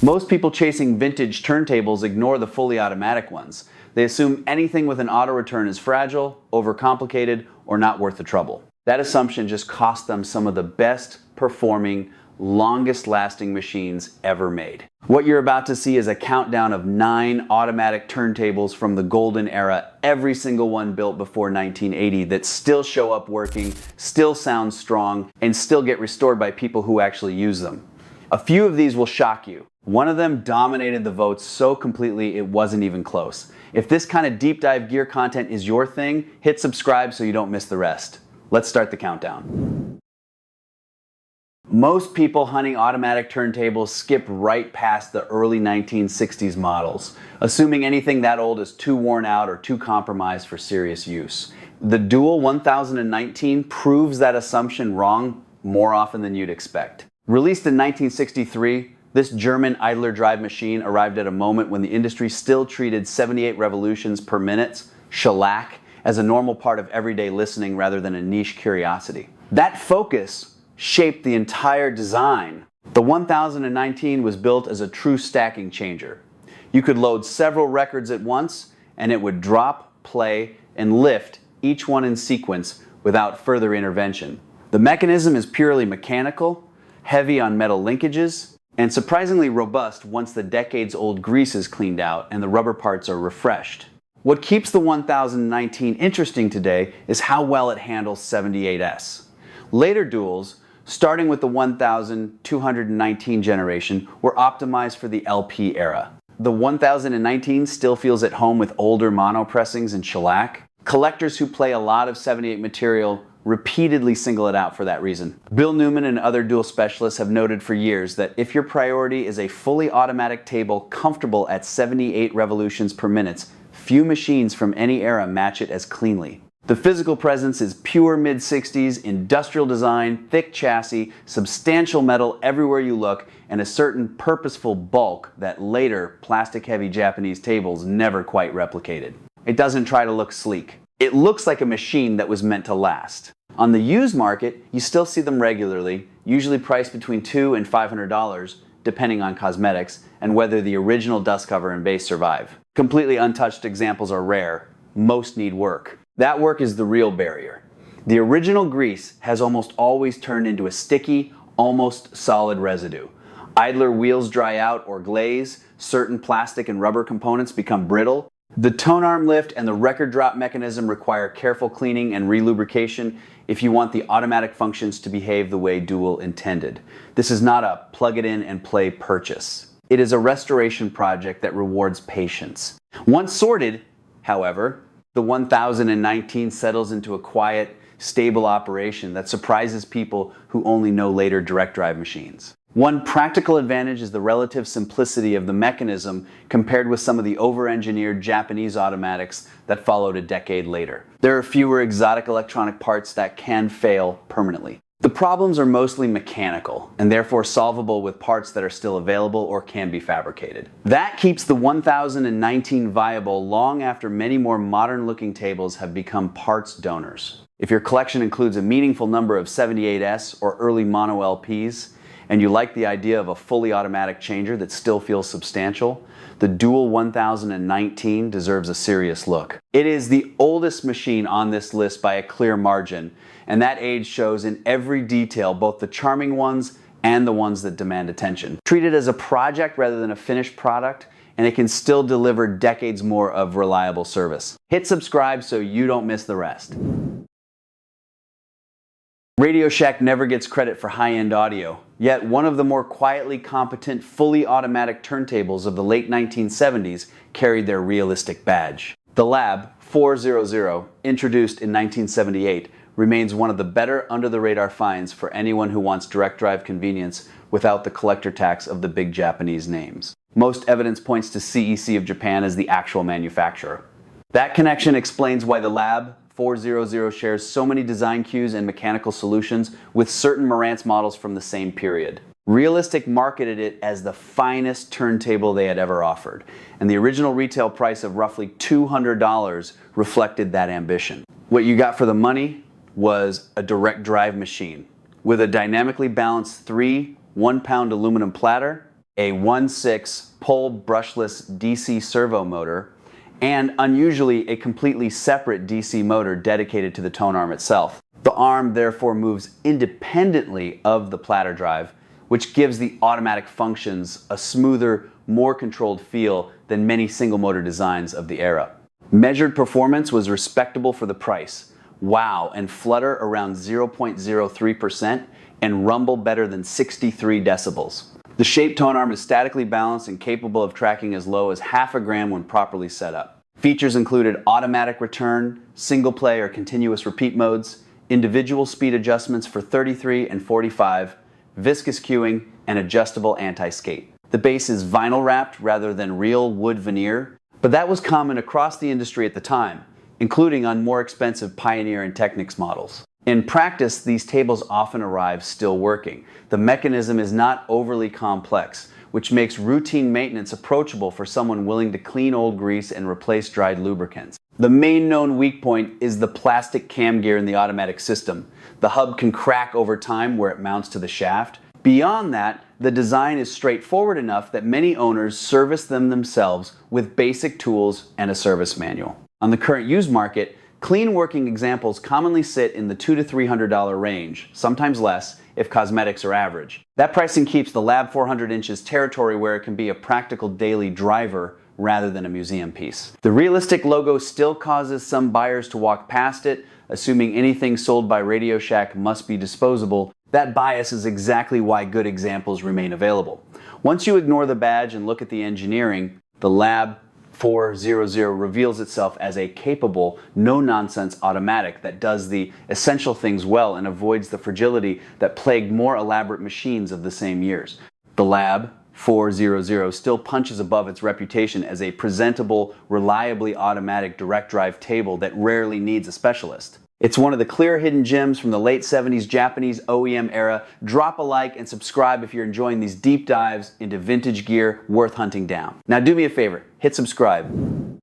Most people chasing vintage turntables ignore the fully automatic ones. They assume anything with an auto return is fragile, overcomplicated, or not worth the trouble. That assumption just cost them some of the best performing, longest lasting machines ever made. What you're about to see is a countdown of 9 automatic turntables from the golden era, every single one built before 1980, that still show up working, still sound strong, and still get restored by people who actually use them. A few of these will shock you. One of them dominated the votes so completely it wasn't even close. If this kind of deep dive gear content is your thing, hit subscribe so you don't miss the rest. Let's start the countdown. Most people hunting automatic turntables skip right past the early 1960s models, assuming anything that old is too worn out or too compromised for serious use. The Dual 1019 proves that assumption wrong more often than you'd expect. Released in 1963, this German idler drive machine arrived at a moment when the industry still treated 78 revolutions per minute, shellac, as a normal part of everyday listening rather than a niche curiosity. That focus shaped the entire design. The 1019 was built as a true stacking changer. You could load several records at once, and it would drop, play, and lift each one in sequence without further intervention. The mechanism is purely mechanical, heavy on metal linkages, and surprisingly robust once the decades-old grease is cleaned out and the rubber parts are refreshed. What keeps the 1019 interesting today is how well it handles 78S. Later duals, starting with the 1219 generation, were optimized for the LP era. The 1019 still feels at home with older mono pressings and shellac. Collectors who play a lot of 78 material repeatedly single it out for that reason. Bill Newman and other dual specialists have noted for years that if your priority is a fully automatic table comfortable at 78 revolutions per minute, few machines from any era match it as cleanly. The physical presence is pure mid-60s, industrial design, thick chassis, substantial metal everywhere you look, and a certain purposeful bulk that later plastic-heavy Japanese tables never quite replicated. It doesn't try to look sleek. It looks like a machine that was meant to last. On the used market, you still see them regularly, usually priced between $200 and $500, depending on cosmetics and whether the original dust cover and base survive. Completely untouched examples are rare. Most need work. That work is the real barrier. The original grease has almost always turned into a sticky, almost solid residue. Idler wheels dry out or glaze, certain plastic and rubber components become brittle. The tonearm lift and the record drop mechanism require careful cleaning and relubrication if you want the automatic functions to behave the way Dual intended. This is not a plug it in and play purchase. It is a restoration project that rewards patience. Once sorted, however, the 1019 settles into a quiet, stable operation that surprises people who only know later direct drive machines. One practical advantage is the relative simplicity of the mechanism compared with some of the over-engineered Japanese automatics that followed a decade later. There are fewer exotic electronic parts that can fail permanently. The problems are mostly mechanical and therefore solvable with parts that are still available or can be fabricated. That keeps the 1019 viable long after many more modern-looking tables have become parts donors. If your collection includes a meaningful number of 78S or early mono LPs, and you like the idea of a fully automatic changer that still feels substantial, the Dual 1019 deserves a serious look. It is the oldest machine on this list by a clear margin, and that age shows in every detail, both the charming ones and the ones that demand attention. Treat it as a project rather than a finished product, and it can still deliver decades more of reliable service. Hit subscribe so you don't miss the rest. Radio Shack never gets credit for high-end audio, yet one of the more quietly competent, fully automatic turntables of the late 1970s carried their realistic badge. The Lab 400, introduced in 1978, remains one of the better under-the-radar finds for anyone who wants direct drive convenience without the collector tax of the big Japanese names. Most evidence points to CEC of Japan as the actual manufacturer. That connection explains why the Lab 400 shares so many design cues and mechanical solutions with certain Marantz models from the same period. Realistic marketed it as the finest turntable they had ever offered, and the original retail price of roughly $200 reflected that ambition. What you got for the money was a direct drive machine with a dynamically balanced 3 1-pound aluminum platter a 1/6 pole brushless DC servo motor, and unusually a completely separate DC motor dedicated to the tone arm itself. The arm therefore moves independently of the platter drive, which gives the automatic functions a smoother, more controlled feel than many single motor designs of the era. Measured performance was respectable for the price. Wow and flutter around 0.03% and rumble better than 63 decibels. The shaped tone arm is statically balanced and capable of tracking as low as half a gram when properly set up. Features included automatic return, single play or continuous repeat modes, individual speed adjustments for 33 and 45, viscous cueing, and adjustable anti-skate. The base is vinyl wrapped rather than real wood veneer, but that was common across the industry at the time, including on more expensive Pioneer and Technics models. In practice, these tables often arrive still working. The mechanism is not overly complex, which makes routine maintenance approachable for someone willing to clean old grease and replace dried lubricants. The main known weak point is the plastic cam gear in the automatic system. The hub can crack over time where it mounts to the shaft. Beyond that, the design is straightforward enough that many owners service them themselves with basic tools and a service manual. On the current used market, clean working examples commonly sit in the $200 to $300 range, sometimes less if cosmetics are average. That pricing keeps the Lab 400 inches territory where it can be a practical daily driver rather than a museum piece. The realistic logo still causes some buyers to walk past it, assuming anything sold by Radio Shack must be disposable. That bias is exactly why good examples remain available. Once you ignore the badge and look at the engineering, the Lab 400 reveals itself as a capable, no-nonsense automatic that does the essential things well and avoids the fragility that plagued more elaborate machines of the same years. The Lab 400 still punches above its reputation as a presentable, reliably automatic direct drive table that rarely needs a specialist. It's one of the clear hidden gems from the late 70s Japanese OEM era. Drop a like and subscribe if you're enjoying these deep dives into vintage gear worth hunting down. Now do me a favor, hit subscribe.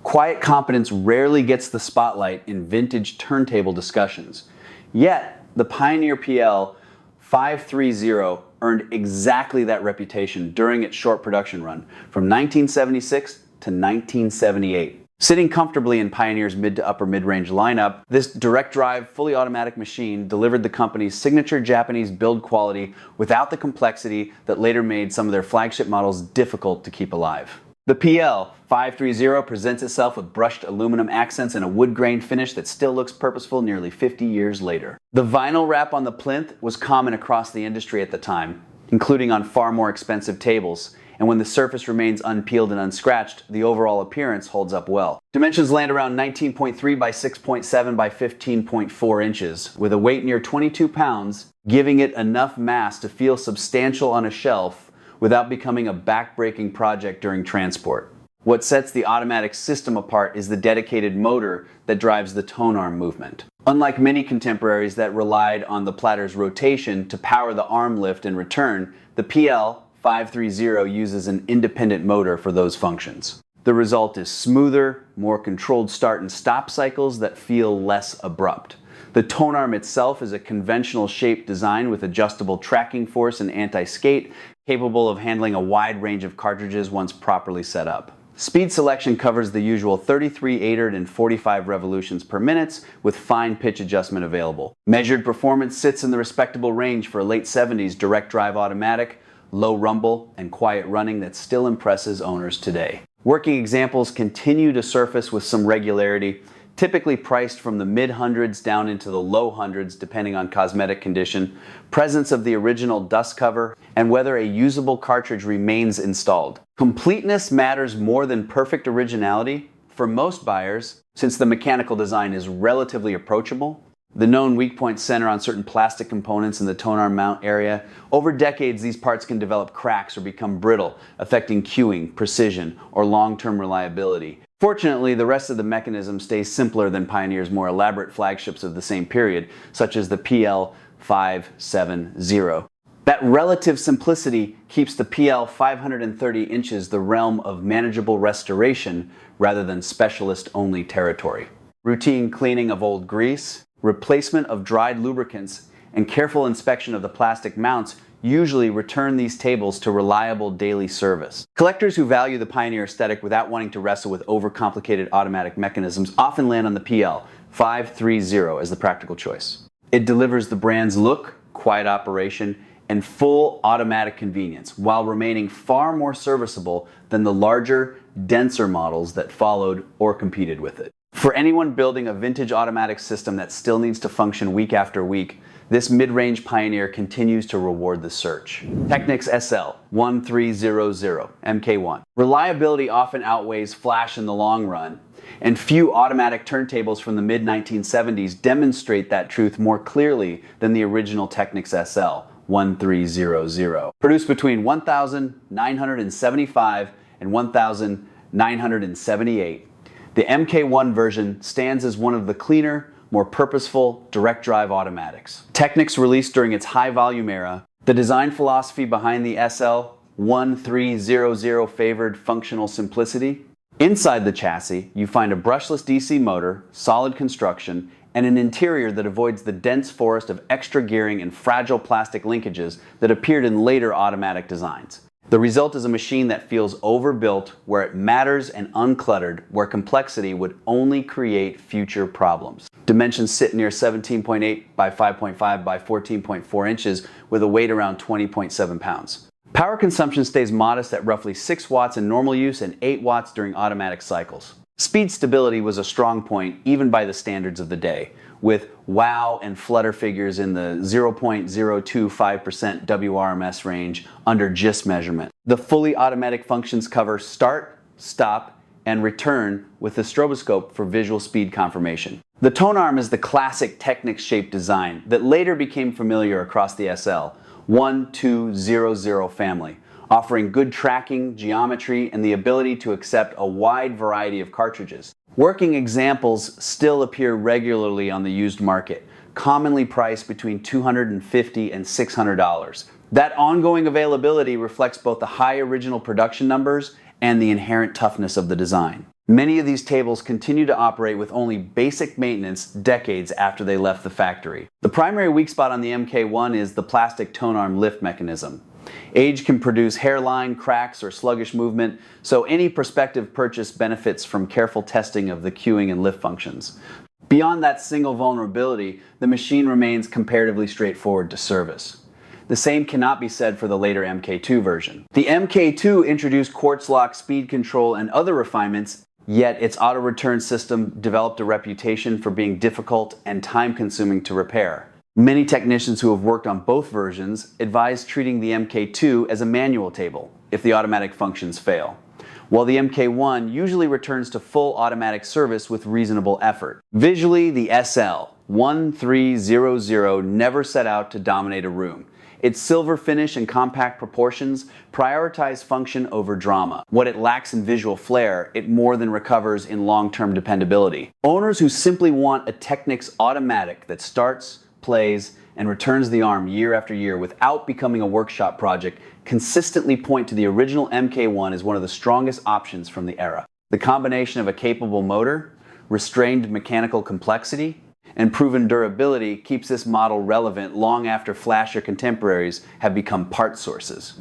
Quiet competence rarely gets the spotlight in vintage turntable discussions. Yet, the Pioneer PL 530 earned exactly that reputation during its short production run from 1976 to 1978. Sitting comfortably in Pioneer's mid to upper mid-range lineup, this direct drive, fully automatic machine delivered the company's signature Japanese build quality without the complexity that later made some of their flagship models difficult to keep alive. The PL 530 presents itself with brushed aluminum accents and a wood grain finish that still looks purposeful nearly 50 years later. The vinyl wrap on the plinth was common across the industry at the time, including on far more expensive tables. And when the surface remains unpeeled and unscratched, the overall appearance holds up well. Dimensions land around 19.3 by 6.7 by 15.4 inches, with a weight near 22 pounds, giving it enough mass to feel substantial on a shelf without becoming a back-breaking project during transport. What sets the automatic system apart is the dedicated motor that drives the tone arm movement. Unlike many contemporaries that relied on the platter's rotation to power the arm lift and return, the PL 530 uses an independent motor for those functions. The result is smoother, more controlled start and stop cycles that feel less abrupt. The tone arm itself is a conventional shaped design with adjustable tracking force and anti-skate, capable of handling a wide range of cartridges once properly set up. Speed selection covers the usual 33/800 and 45 revolutions per minute with fine pitch adjustment available. Measured performance sits in the respectable range for a late 70s direct drive automatic, low rumble, and quiet running that still impresses owners today. Working examples continue to surface with some regularity, typically priced from the mid-hundreds down into the low hundreds depending on cosmetic condition, presence of the original dust cover, and whether a usable cartridge remains installed. Completeness matters more than perfect originality for most buyers, since the mechanical design is relatively approachable. The known weak points center on certain plastic components in the tone arm mount area. Over decades, these parts can develop cracks or become brittle, affecting cueing, precision, or long-term reliability. Fortunately, the rest of the mechanism stays simpler than Pioneer's more elaborate flagships of the same period, such as the PL 570. That relative simplicity keeps the PL 530 inches the realm of manageable restoration rather than specialist-only territory. Routine cleaning of old grease, replacement of dried lubricants, and careful inspection of the plastic mounts usually return these tables to reliable daily service. Collectors who value the Pioneer aesthetic without wanting to wrestle with overcomplicated automatic mechanisms often land on the PL-530 as the practical choice. It delivers the brand's look, quiet operation, and full automatic convenience while remaining far more serviceable than the larger, denser models that followed or competed with it. For anyone building a vintage automatic system that still needs to function week after week, this mid-range Pioneer continues to reward the search. Technics SL-1300 MK1. Reliability often outweighs flash in the long run, and few automatic turntables from the mid-1970s demonstrate that truth more clearly than the original Technics SL-1300. Produced between 1975 and 1978, the MK1 version stands as one of the cleaner, more purposeful, direct drive automatics. Technics released during its high volume era, the design philosophy behind the SL-1300 favored functional simplicity. Inside the chassis, you find a brushless DC motor, solid construction, and an interior that avoids the dense forest of extra gearing and fragile plastic linkages that appeared in later automatic designs. The result is a machine that feels overbuilt where it matters and uncluttered where complexity would only create future problems. Dimensions sit near 17.8 by 5.5 by 14.4 inches with a weight around 20.7 pounds. Power consumption stays modest at roughly 6 watts in normal use and 8 watts during automatic cycles. Speed stability was a strong point even by the standards of the day, with wow and flutter figures in the 0.025% WRMS range under GIST measurement. The fully automatic functions cover start, stop, and return with the stroboscope for visual speed confirmation. The tonearm is the classic Technics shaped design that later became familiar across the SL-1200 family, offering good tracking, geometry, and the ability to accept a wide variety of cartridges. Working examples still appear regularly on the used market, commonly priced between $250 and $600. That ongoing availability reflects both the high original production numbers and the inherent toughness of the design. Many of these tables continue to operate with only basic maintenance decades after they left the factory. The primary weak spot on the MK1 is the plastic tonearm lift mechanism. Age can produce hairline, cracks, or sluggish movement, so any prospective purchase benefits from careful testing of the cueing and lift functions. Beyond that single vulnerability, the machine remains comparatively straightforward to service. The same cannot be said for the later MK2 version. The MK2 introduced quartz lock, speed control, and other refinements, yet its auto-return system developed a reputation for being difficult and time-consuming to repair. Many technicians who have worked on both versions advise treating the MK2 as a manual table if the automatic functions fail, while the MK1 usually returns to full automatic service with reasonable effort. Visually, the SL-1300 never set out to dominate a room. Its silver finish and compact proportions prioritize function over drama. What it lacks in visual flair, it more than recovers in long-term dependability. Owners who simply want a Technics automatic that starts, plays, and returns the arm year after year without becoming a workshop project consistently point to the original MK1 as one of the strongest options from the era. The combination of a capable motor, restrained mechanical complexity, and proven durability keeps this model relevant long after flashier contemporaries have become part sources.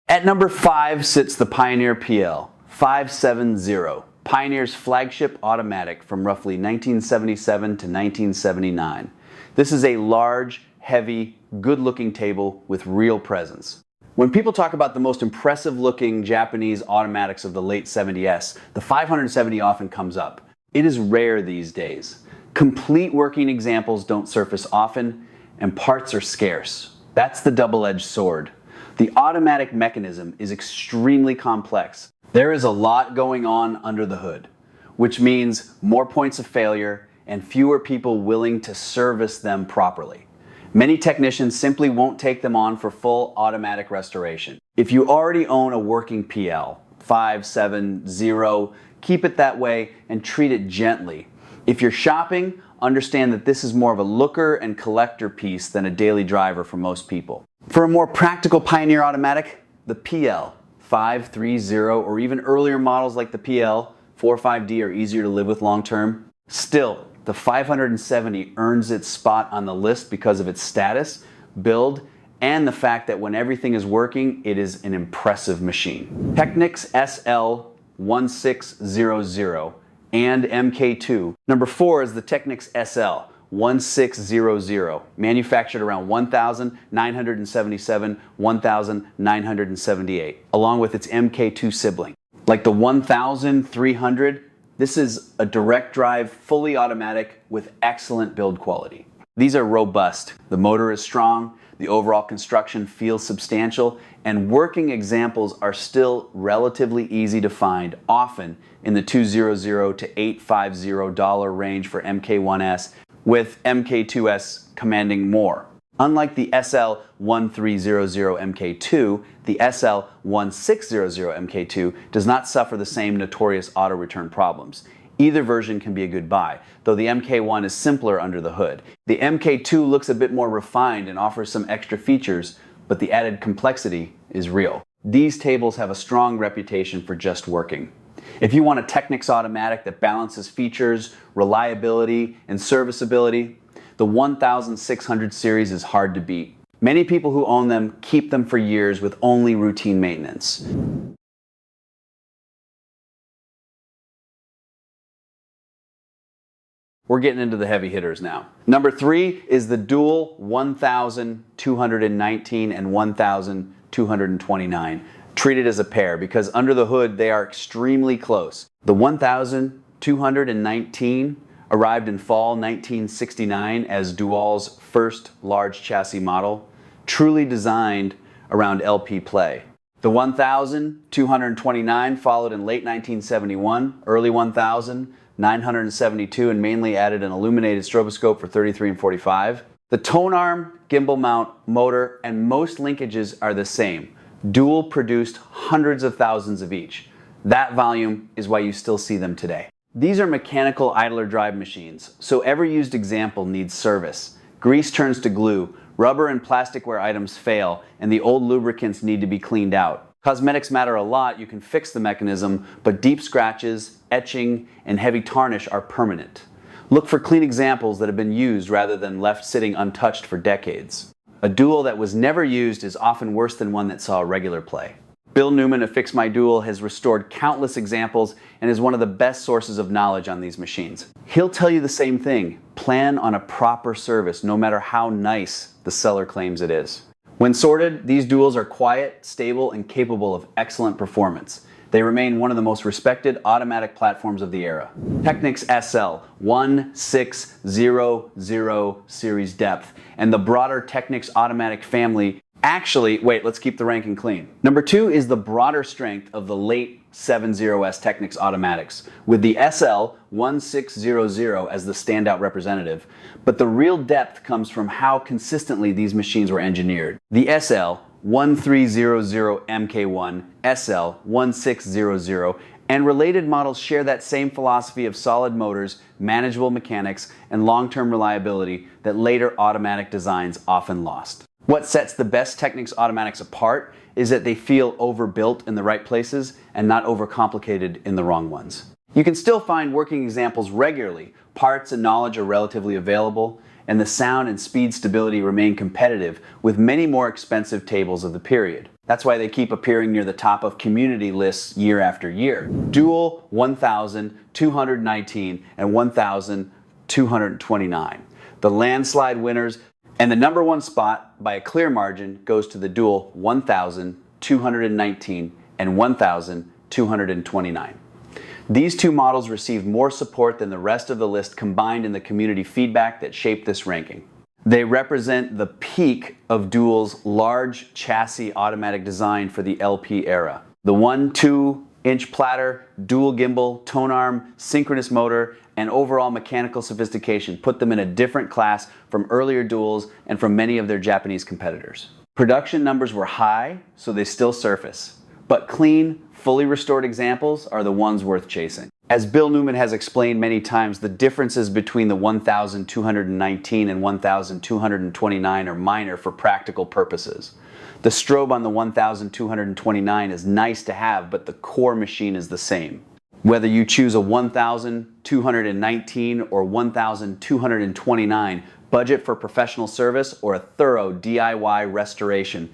At number 5 sits the Pioneer PL-570, Pioneer's flagship automatic from roughly 1977 to 1979. This is a large, heavy, good-looking table with real presence. When people talk about the most impressive-looking Japanese automatics of the late 70s, the 570 often comes up. It is rare these days. Complete working examples don't surface often, and parts are scarce. That's the double-edged sword. The automatic mechanism is extremely complex. There is a lot going on under the hood, which means more points of failure and fewer people willing to service them properly. Many technicians simply won't take them on for full automatic restoration. If you already own a working PL-570, keep it that way and treat it gently. If you're shopping, understand that this is more of a looker and collector piece than a daily driver for most people. For a more practical Pioneer automatic, the PL-530 or even earlier models like the PL-45D are easier to live with long term. Still, the 570 earns its spot on the list because of its status, build, and the fact that when everything is working, it is an impressive machine. Technics SL-1600 and MK2. Number 4 is the Technics SL-1600, manufactured around 1977, 1978, along with its MK2 sibling. Like the 1300, this is a direct drive, fully automatic with excellent build quality. These are robust. The motor is strong, the overall construction feels substantial, and working examples are still relatively easy to find, often in the $200 to $850 range for MK1S, with MK2S commanding more. Unlike the SL-1300 MK2, the SL-1600 MK2 does not suffer the same notorious auto return problems. Either version can be a good buy, though the MK1 is simpler under the hood. The MK2 looks a bit more refined and offers some extra features, but the added complexity is real. These tables have a strong reputation for just working. If you want a Technics automatic that balances features, reliability, and serviceability, the 1600 series is hard to beat. Many people who own them keep them for years with only routine maintenance. We're getting into the heavy hitters now. Number 3 is the dual 1219 and 1229, treated as a pair because under the hood they are extremely close. The 1219 arrived in fall 1969 as Dual's first large chassis model, truly designed around LP play. The 1229 followed in late 1971, early 1972, and mainly added an illuminated stroboscope for 33 and 45. The tonearm, gimbal mount, motor, and most linkages are the same. Dual produced hundreds of thousands of each. That volume is why you still see them today. These are mechanical idler drive machines, so every used example needs service. Grease turns to glue, rubber and plasticware items fail, and the old lubricants need to be cleaned out. Cosmetics matter a lot, you can fix the mechanism, but deep scratches, etching, and heavy tarnish are permanent. Look for clean examples that have been used rather than left sitting untouched for decades. A dual that was never used is often worse than one that saw regular play. Bill Newman of Fix My Dual has restored countless examples and is one of the best sources of knowledge on these machines. He'll tell you the same thing. Plan on a proper service, no matter how nice the seller claims it is. When sorted, these duals are quiet, stable, and capable of excellent performance. They remain one of the most respected automatic platforms of the era. Technics SL-1600 series depth and the broader Technics automatic family. Actually, wait, let's keep the ranking clean. Number 2 is the broader strength of the late 70S Technics automatics, with the SL-1600 as the standout representative. But the real depth comes from how consistently these machines were engineered. The SL-1300 MK1, SL-1600, and related models share that same philosophy of solid motors, manageable mechanics, and long-term reliability that later automatic designs often lost. What sets the best Technics automatics apart is that they feel overbuilt in the right places and not overcomplicated in the wrong ones. You can still find working examples regularly, parts and knowledge are relatively available, and the sound and speed stability remain competitive with many more expensive tables of the period. That's why they keep appearing near the top of community lists year after year. Dual 1219 and 1229. The landslide winners. And the number 1 spot, by a clear margin, goes to the dual 1219 and 1229. These two models received more support than the rest of the list combined in the community feedback that shaped this ranking. They represent the peak of Dual's large chassis automatic design for the LP era. The 1-2-inch platter, dual gimbal, tonearm, synchronous motor, and overall mechanical sophistication put them in a different class from earlier duals and from many of their Japanese competitors. Production numbers were high, so they still surface. But clean, fully restored examples are the ones worth chasing. As Bill Newman has explained many times, the differences between the 1219 and 1229 are minor for practical purposes. The strobe on the 1229 is nice to have, but the core machine is the same. Whether you choose a 1,219 or 1,229, budget for professional service or a thorough DIY restoration.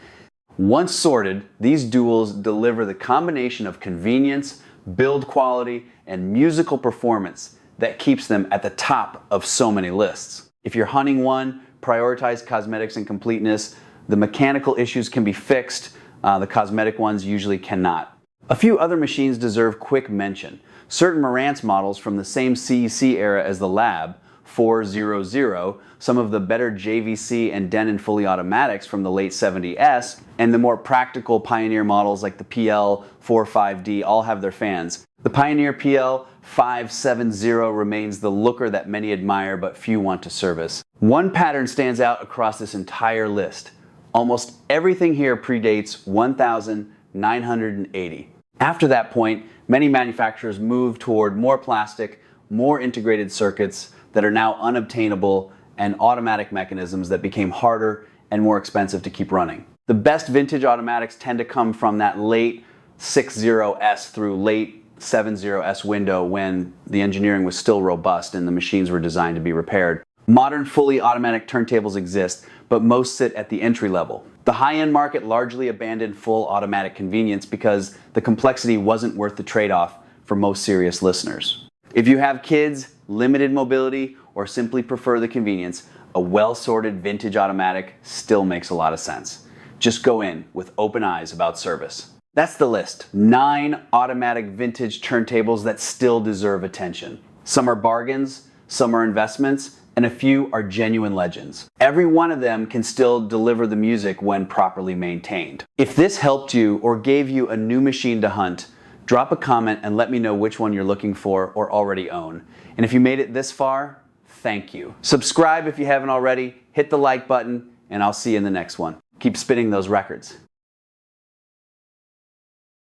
Once sorted, these duals deliver the combination of convenience, build quality, and musical performance that keeps them at the top of so many lists. If you're hunting one, prioritize cosmetics and completeness. The mechanical issues can be fixed, the cosmetic ones usually cannot. A few other machines deserve quick mention. Certain Marantz models from the same CEC era as the Lab, 400, some of the better JVC and Denon fully automatics from the late 70s, and the more practical Pioneer models like the PL45D all have their fans. The Pioneer PL570 remains the looker that many admire but few want to service. One pattern stands out across this entire list. Almost everything here predates 1980. After that point, many manufacturers moved toward more plastic, more integrated circuits that are now unobtainable and automatic mechanisms that became harder and more expensive to keep running. The best vintage automatics tend to come from that late 60S through late 70S window when the engineering was still robust and the machines were designed to be repaired. Modern fully automatic turntables exist, but most sit at the entry level. The high-end market largely abandoned full automatic convenience because the complexity wasn't worth the trade-off for most serious listeners. If you have kids, limited mobility, or simply prefer the convenience, a well-sorted vintage automatic still makes a lot of sense. Just go in with open eyes about service. That's the list. 9 automatic vintage turntables that still deserve attention. Some are bargains, some are investments, and a few are genuine legends. Every one of them can still deliver the music when properly maintained. If this helped you or gave you a new machine to hunt, drop a comment and let me know which one you're looking for or already own. And if you made it this far, thank you. Subscribe if you haven't already, hit the like button, and I'll see you in the next one. Keep spinning those records.